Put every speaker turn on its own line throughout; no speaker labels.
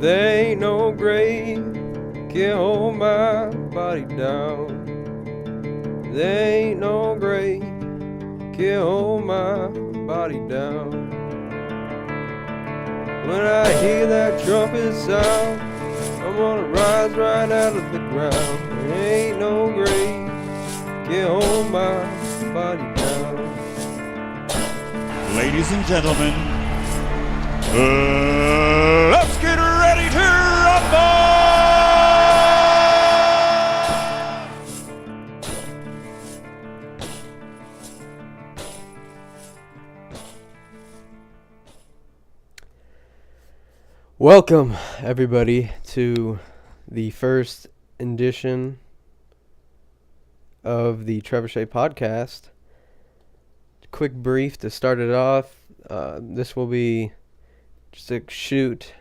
There ain't no grave can hold my body down. There ain't no grave can hold my body down. When I hear that trumpet sound, I'm gonna rise right out of the ground. There ain't no grave can hold my body down.
Ladies and gentlemen, let's get ready to rumble!
Welcome, everybody, to the first edition of the Trevor Shea podcast. Quick brief to start it off. This will be just a shoot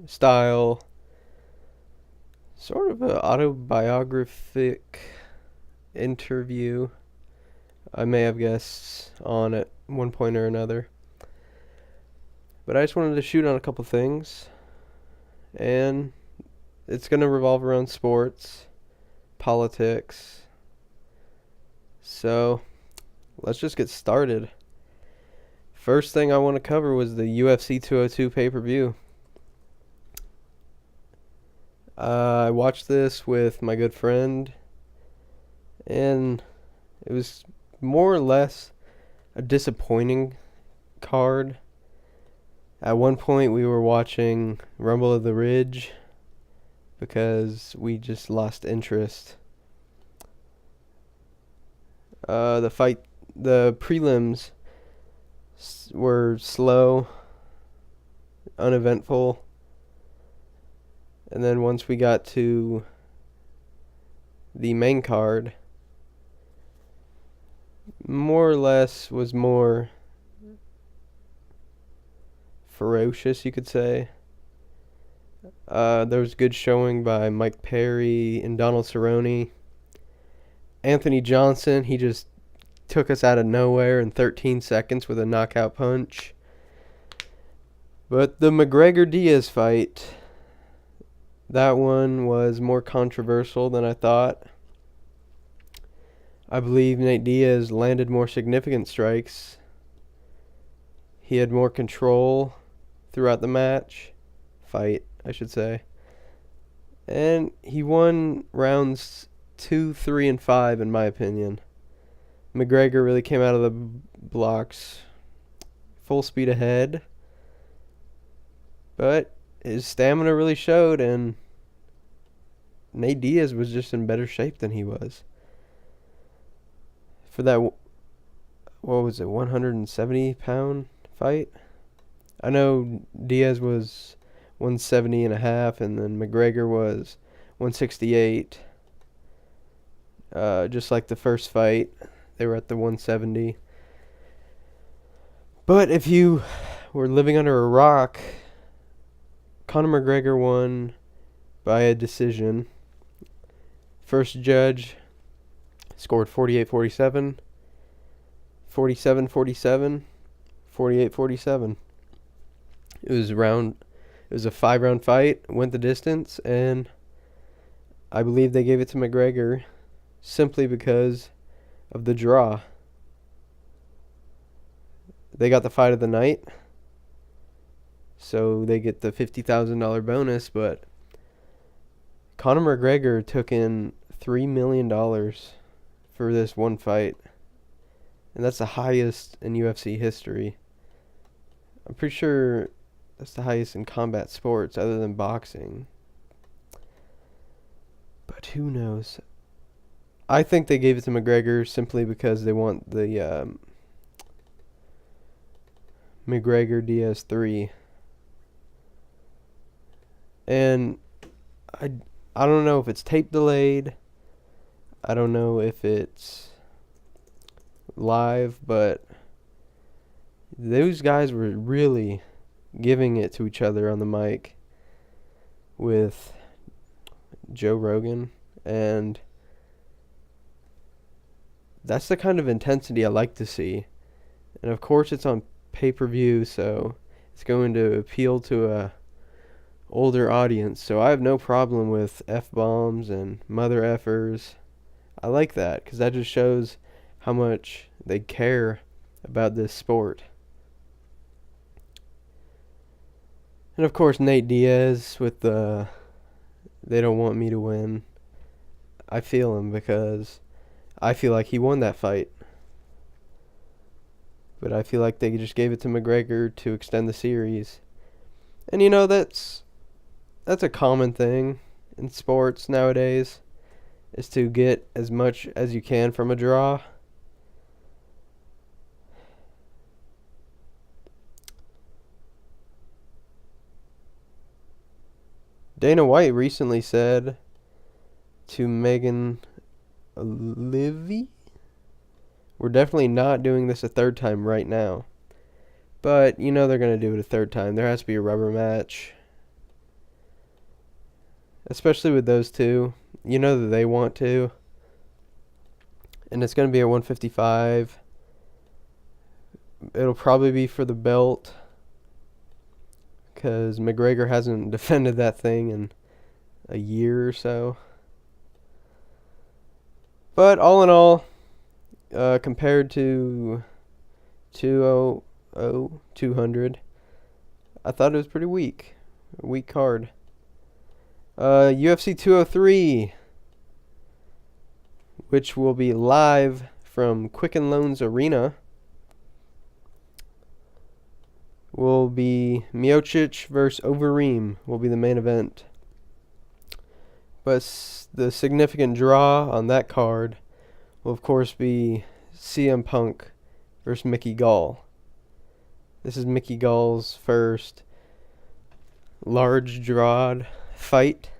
style, sort of an autobiographic interview. I may have guests on at one point or another. But I just wanted to shoot on a couple things. And it's going to revolve around sports, politics. So, let's just get started. First thing I want to cover was the UFC 202 pay-per-view. I watched this with my good friend, and it was more or less a disappointing card. At one point, we were watching Rumble of the Ridge because we just lost interest. The prelims were slow, uneventful, and then once we got to the main card, more or less was more ferocious, you could say. There was good showing by Mike Perry and Donald Cerrone. Anthony Johnson, he just took us out of nowhere in 13 seconds with a knockout punch. But the McGregor-Diaz fight, that one was more controversial than I thought. I believe Nate Diaz landed more significant strikes. He had more control throughout the fight, I should say. And he won rounds 2, 3, and 5, in my opinion. McGregor really came out of the blocks full speed ahead. But his stamina really showed, and Nate Diaz was just in better shape than he was. For that, what was it, 170-pound fight? I know Diaz was 170 and a half, and then McGregor was 168. Just like the first fight, they were at the 170. But if you were living under a rock, Conor McGregor won by a decision. First judge scored 48-47, 47-47, 48-47. It was a 5-round fight, went the distance, and I believe they gave it to McGregor simply because of the draw. They got the fight of the night, so they get the $50,000 bonus, but Conor McGregor took in $3 million for this one fight, and that's the highest in UFC history. I'm pretty sure that's the highest in combat sports other than boxing. But who knows? I think they gave it to McGregor simply because they want the McGregor-Diaz 3. And I don't know if it's tape delayed. I don't know if it's live, but those guys were really giving it to each other on the mic with Joe Rogan, and that's the kind of intensity I like to see. And of course it's on pay-per-view, so it's going to appeal to a older audience, so I have no problem with F-bombs and mother effers. I like that because that just shows how much they care about this sport. And of course, Nate Diaz with the "they don't want me to win." I feel him because I feel like he won that fight. But I feel like they just gave it to McGregor to extend the series. And you know, that's a common thing in sports nowadays, is to get as much as you can from a draw. Dana White recently said to Megan Livy, "We're definitely not doing this a third time right now." But you know they're going to do it a third time. There has to be a rubber match. Especially with those two. You know that they want to. And it's going to be at 155. It'll probably be for the belt, because McGregor hasn't defended that thing in a year or so. But all in all, compared to 200, I thought it was pretty weak. A weak card. UFC 203, which will be live from Quicken Loans Arena, will be Miocic versus Overeem will be the main event. But the significant draw on that card will of course be CM Punk versus Mickey Gall. This is Mickey Gall's first large drawed fight.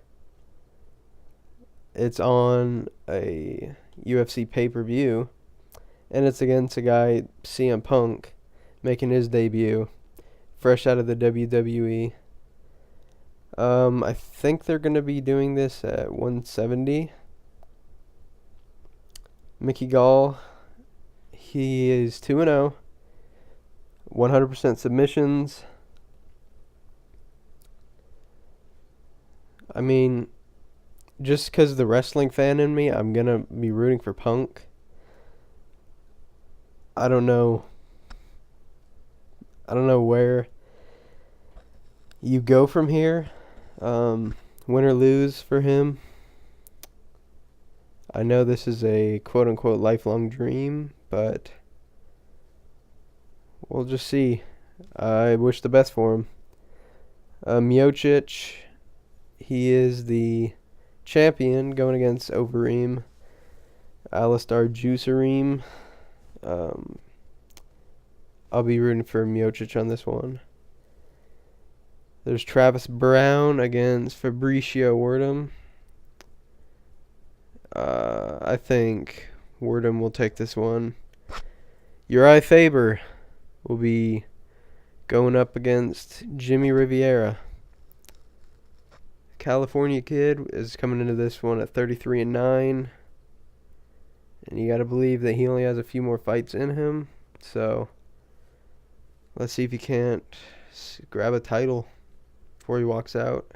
It's on a UFC pay-per-view, and it's against a guy, CM Punk, making his debut, fresh out of the WWE. I think they're going to be doing this at 170. Mickey Gall, he is 2-0, 100% submissions. I mean, just because the wrestling fan in me, I'm going to be rooting for Punk. I don't know where you go from here. Win or lose for him. I know this is a quote-unquote lifelong dream, but we'll just see. I wish the best for him. Miocic, he is the champion going against Overeem, Alistar Juicereem. I'll be rooting for Miocic on this one. There's Travis Brown against Fabricio Werdum. I think Werdum will take this one. Uriah Faber will be going up against Jimmy Rivera. California kid is coming into this one at 33-9. And you got to believe that he only has a few more fights in him. So let's see if he can't grab a title before he walks out.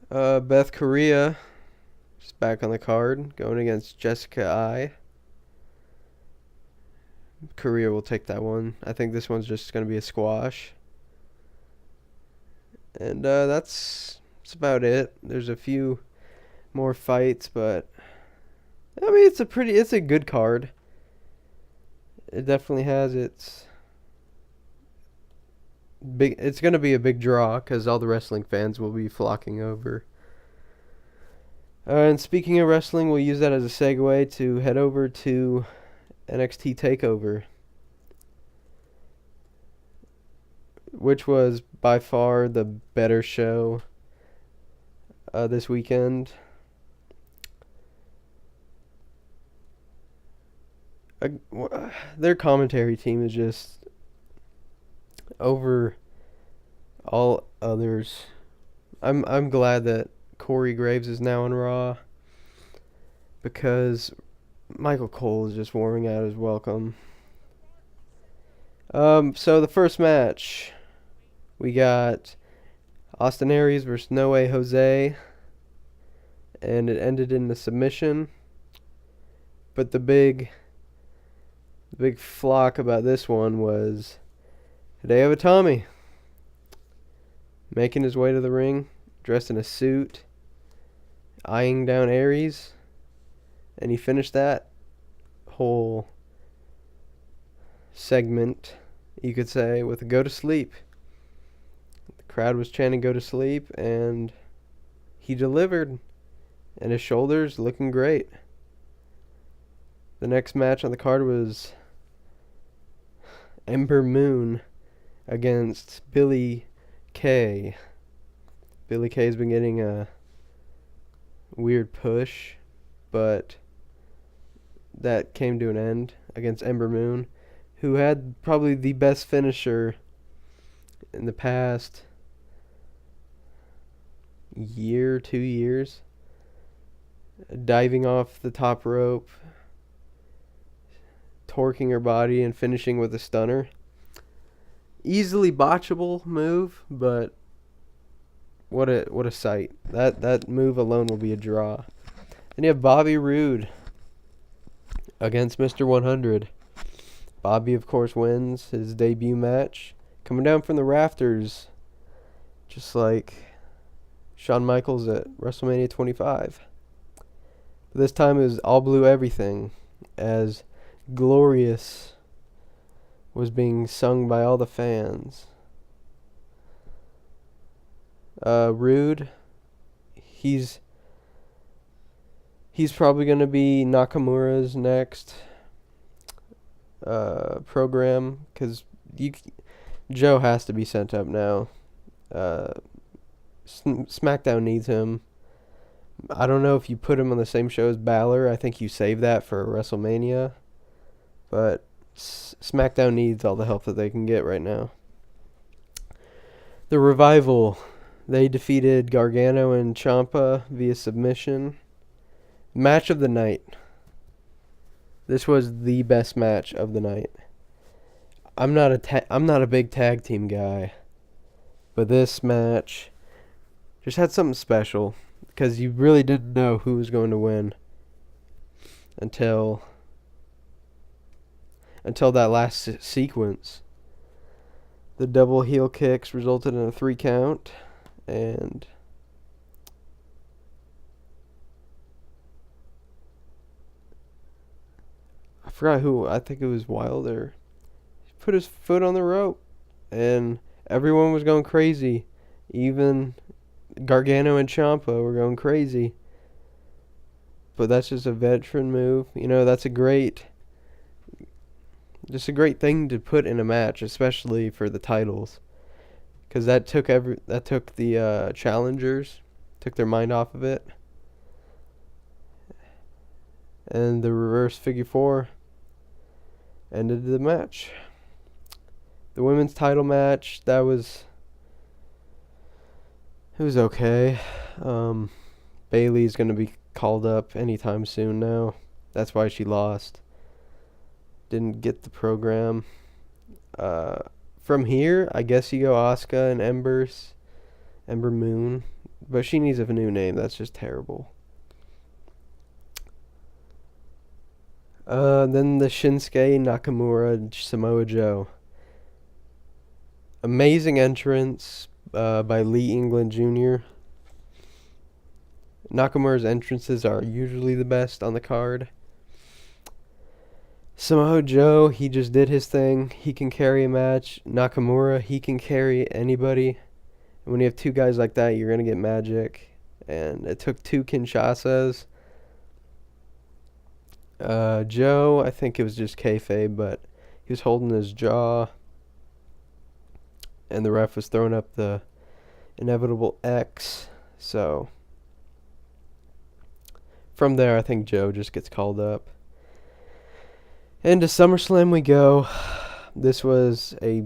Beth Correa is back on the card, going against Jessica I. Correa will take that one. I think this one's just going to be a squash. And that's about it. There's a few more fights, but I mean it's a good card. It definitely has its big. It's going to be a big draw because all the wrestling fans will be flocking over. And speaking of wrestling, we'll use that as a segue to head over to NXT TakeOver, which was by far the better show this weekend. Their commentary team is just over all others. I'm glad that Corey Graves is now on Raw, because Michael Cole is just warming out his welcome. So the first match, we got Austin Aries versus No Way Jose, and it ended in a submission. But the big flock about this one was Hideo Itami making his way to the ring, dressed in a suit, eyeing down Aries, and he finished that whole segment, you could say, with a go to sleep. The crowd was chanting go to sleep, and he delivered, and his shoulders looking great. The next match on the card was Ember Moon against Billy Kay. Billy Kay's been getting a weird push, but that came to an end against Ember Moon, who had probably the best finisher in the past year, 2 years. Diving off the top rope, torquing her body, and finishing with a stunner. Easily botchable move, but what a sight. That move alone will be a draw. Then you have Bobby Roode against Mr. 100. Bobby, of course, wins his debut match, coming down from the rafters, just like Shawn Michaels at WrestleMania 25. But this time it was all blue everything, as Glorious was being sung by all the fans. Rude, he's probably going to be Nakamura's next program, because Joe has to be sent up now. SmackDown needs him. I don't know if you put him on the same show as Balor. I think you save that for WrestleMania. But SmackDown needs all the help that they can get right now. The Revival, they defeated Gargano and Ciampa via submission. Match of the night. This was the best match of the night. I'm not a big tag team guy, but this match just had something special, because you really didn't know who was going to win until that last sequence. The double heel kicks resulted in a 3 count, and I forgot who. I think it was Wilder. He put his foot on the rope, and everyone was going crazy. Even Gargano and Ciampa were going crazy. But that's just a veteran move. That's a great thing to put in a match, especially for the titles, because that took the challengers, took their mind off of it. And the reverse figure 4 ended the match. The women's title match, it was okay. Bayley's going to be called up anytime soon now. That's why she lost. Didn't get the program. From here, I guess you go Asuka and Ember Moon. But she needs a new name. That's just terrible. Then the Shinsuke Nakamura and Samoa Joe. Amazing entrance by Lee England Jr. Nakamura's entrances are usually the best on the card. Samoa Joe, he just did his thing. He can carry a match. Nakamura, he can carry anybody. And when you have two guys like that, you're going to get magic. And it took 2 Kinshasas. Joe, I think it was just kayfabe, but he was holding his jaw. And the ref was throwing up the inevitable X. So from there, I think Joe just gets called up. And to SummerSlam we go. This was a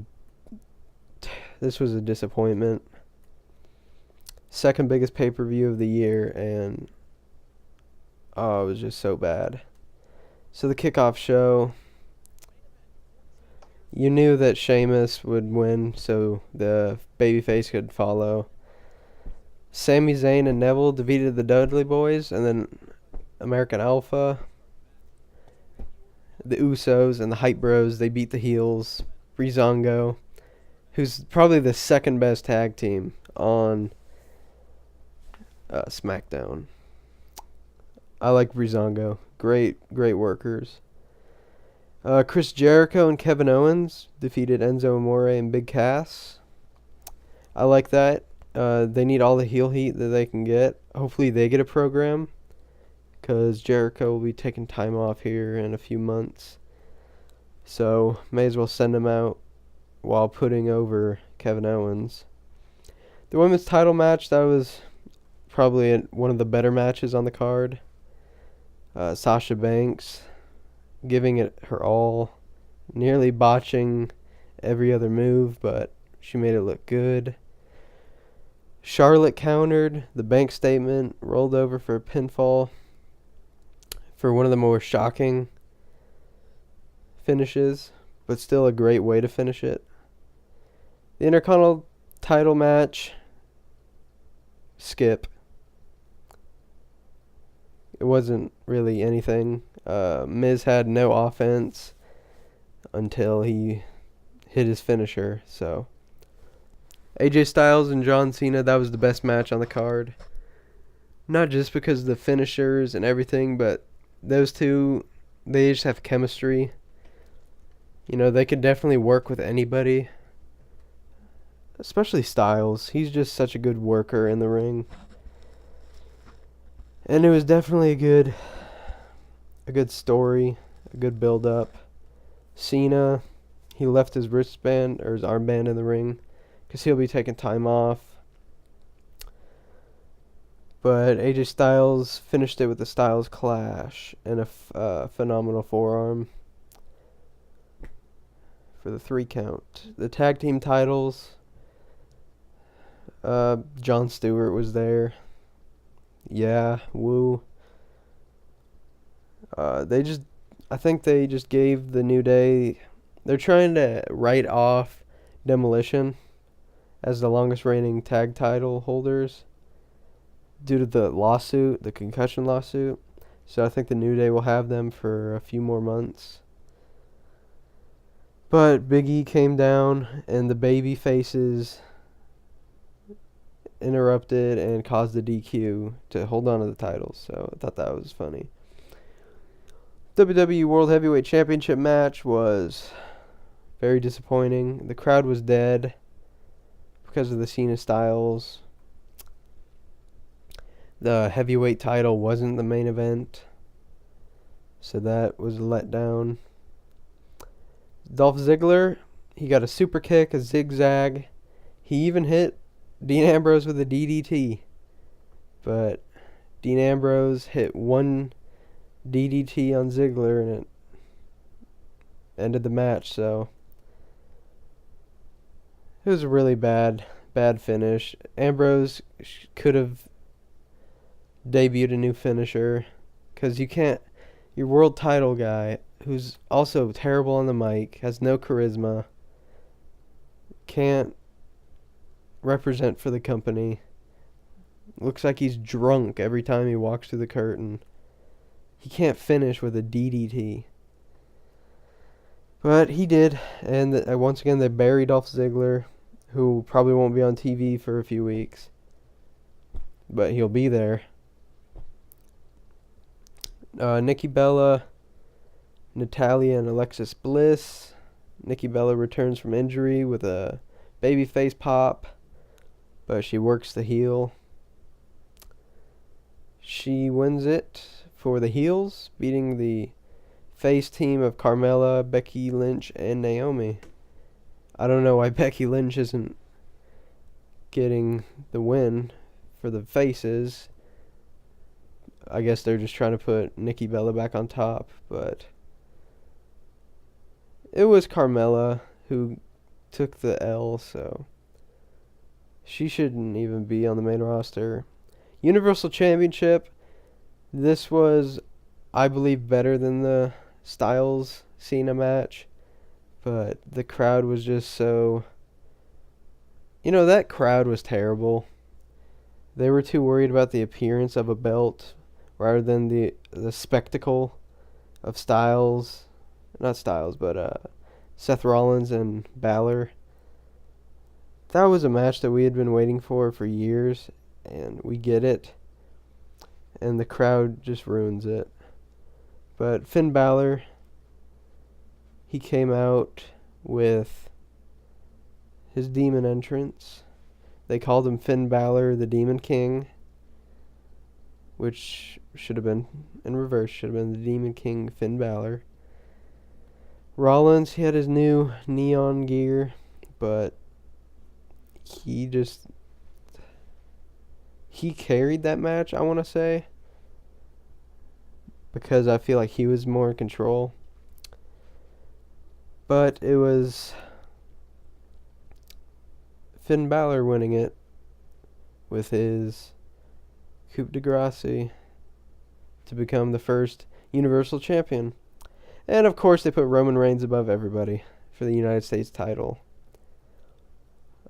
disappointment. Second biggest pay-per-view of the year, and it was just so bad. So the kickoff show, You knew that Sheamus would win, so the babyface could follow. Sami Zayn and Neville defeated the Dudley Boys, and then American Alpha, the Usos, and the Hype Bros, they beat the heels. Breezango, who's probably the second best tag team on SmackDown. I like Breezango. Great workers. Chris Jericho and Kevin Owens defeated Enzo Amore and Big Cass. I like that. They need all the heel heat that they can get. Hopefully they get a program, because Jericho will be taking time off here in a few months. So may as well send him out while putting over Kevin Owens. The women's title match, that was probably one of the better matches on the card. Sasha Banks giving it her all, nearly botching every other move, but she made it look good. Charlotte countered the bank statement, rolled over for a pinfall for one of the more shocking finishes, but still a great way to finish it. The Intercontinental title match, skip. It wasn't really anything. Miz had no offense until he hit his finisher. So AJ Styles and John Cena, that was the best match on the card. Not just because of the finishers and everything, but those two, they just have chemistry. You know, they could definitely work with anybody. Especially Styles. He's just such a good worker in the ring. And it was definitely a good story, a good build up. Cena, he left his wristband or his armband in the ring because he'll be taking time off. But AJ Styles finished it with a Styles Clash and a phenomenal forearm for the 3 count. The tag team titles, Jon Stewart was there. Yeah, woo. I think they just gave the New Day, they're trying to write off Demolition as the longest reigning tag title holders due to the lawsuit, the concussion lawsuit. So I think the New Day will have them for a few more months. But Big E came down and the baby faces interrupted and caused the DQ to hold on to the titles. So I thought that was funny. WWE World Heavyweight Championship match was very disappointing. The crowd was dead because of the Cena Styles. The heavyweight title wasn't the main event, so that was a letdown. Dolph Ziggler, he got a super kick, a zigzag. He even hit Dean Ambrose with a DDT, but Dean Ambrose hit one DDT on Ziggler and it ended the match. So it was a really bad finish. Ambrose could have debuted a new finisher, because you can't, your world title guy, who's also terrible on the mic, has no charisma, can't represent for the company, looks like he's drunk every time he walks through the curtain. He can't finish with a DDT. But he did, and once again they buried Dolph Ziggler, who probably won't be on TV for a few weeks, but he'll be there. Nikki Bella, Natalya, and Alexis Bliss. Nikki Bella returns from injury with a babyface pop, but she works the heel. She wins it for the heels, beating the face team of Carmella, Becky Lynch, and Naomi. I don't know why Becky Lynch isn't getting the win for the faces. I guess they're just trying to put Nikki Bella back on top, but it was Carmella who took the L, so she shouldn't even be on the main roster. Universal Championship, this was, I believe, better than the Styles Cena match, But the crowd was just so... that crowd was terrible. They were too worried about the appearance of a belt rather than the spectacle of Seth Rollins and Balor. That was a match that we had been waiting for years, and we get it, and the crowd just ruins it. But Finn Balor, he came out with his demon entrance. They called him Finn Balor, the Demon King, which should have been in reverse, should have been the Demon King, Finn Balor. Rollins, he had his new neon gear, but he carried that match, I want to say, because I feel like he was more in control. But it was Finn Balor winning it with his coup de grace to become the first Universal Champion. And of course they put Roman Reigns above everybody for the United States title.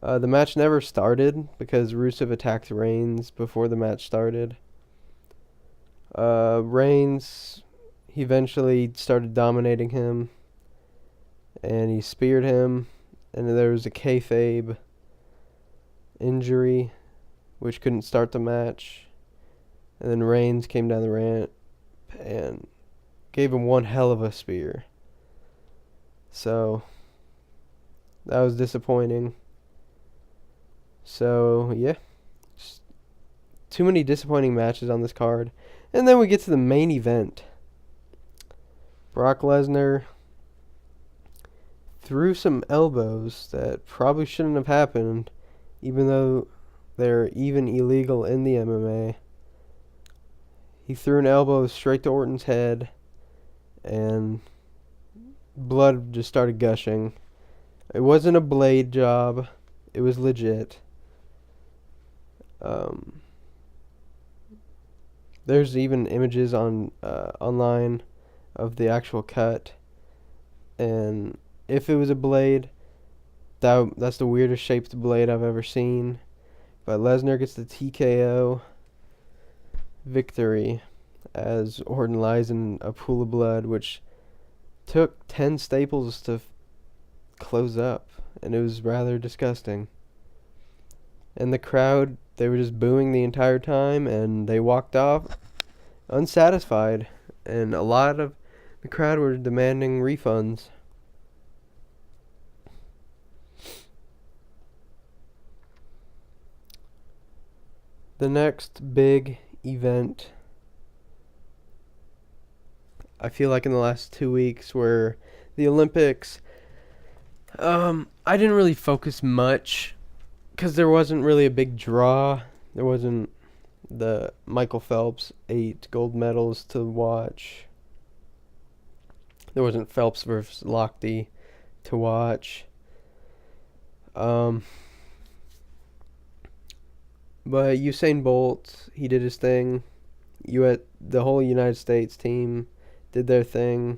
The match never started because Rusev attacked Reigns before the match started. Reigns, he eventually started dominating him, and he speared him, and there was a kayfabe injury, which couldn't start the match. And then Reigns came down the ramp and gave him one hell of a spear. So that was disappointing. So yeah, just too many disappointing matches on this card. And then we get to the main event. Brock Lesnar threw some elbows that probably shouldn't have happened, even though they're even illegal in the MMA. He threw an elbow straight to Orton's head, and blood just started gushing. It wasn't a blade job. It was legit. There's even images on online of the actual cut, and if it was a blade, that's the weirdest shaped blade I've ever seen. But Lesnar gets the TKO victory as Orton lies in a pool of blood, which took 10 staples to close up, and it was rather disgusting. And the crowd, they were just booing the entire time, and they walked off unsatisfied, and a lot of the crowd were demanding refunds. The next big event, I feel like in the last 2 weeks, were the Olympics. I didn't really focus much because there wasn't really a big draw. There wasn't the Michael Phelps 8 gold medals to watch. There wasn't Phelps versus Lochte to watch. But Usain Bolt, he did his thing. The whole United States team did their thing.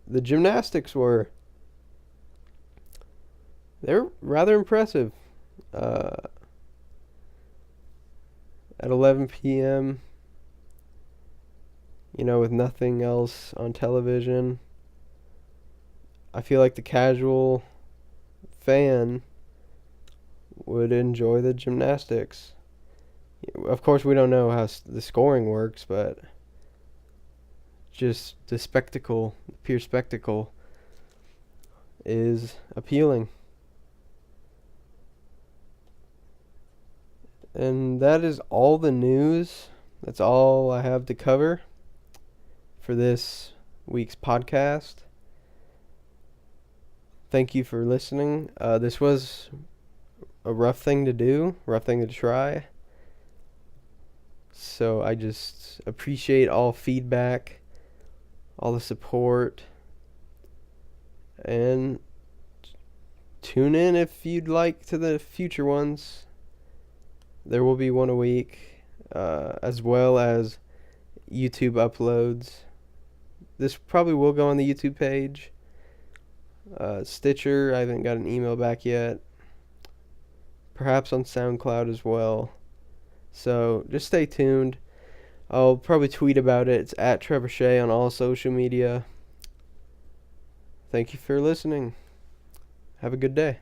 The gymnastics they're rather impressive. At 11 p.m., with nothing else on television, I feel like the casual fan would enjoy the gymnastics. Of course, we don't know how the scoring works, but just the spectacle, the pure spectacle, is appealing. And that is all the news. That's all I have to cover for this week's podcast. Thank you for listening. This was a rough thing to do, rough thing to try. So I just appreciate all feedback, all the support, and tune in if you'd like to the future ones. There will be one a week, as well as YouTube uploads This probably will go on the YouTube page. Stitcher, I haven't got an email back yet. Perhaps on SoundCloud as well. So just stay tuned. I'll probably tweet about it. It's at Trevor Shea on all social media. Thank you for listening. Have a good day.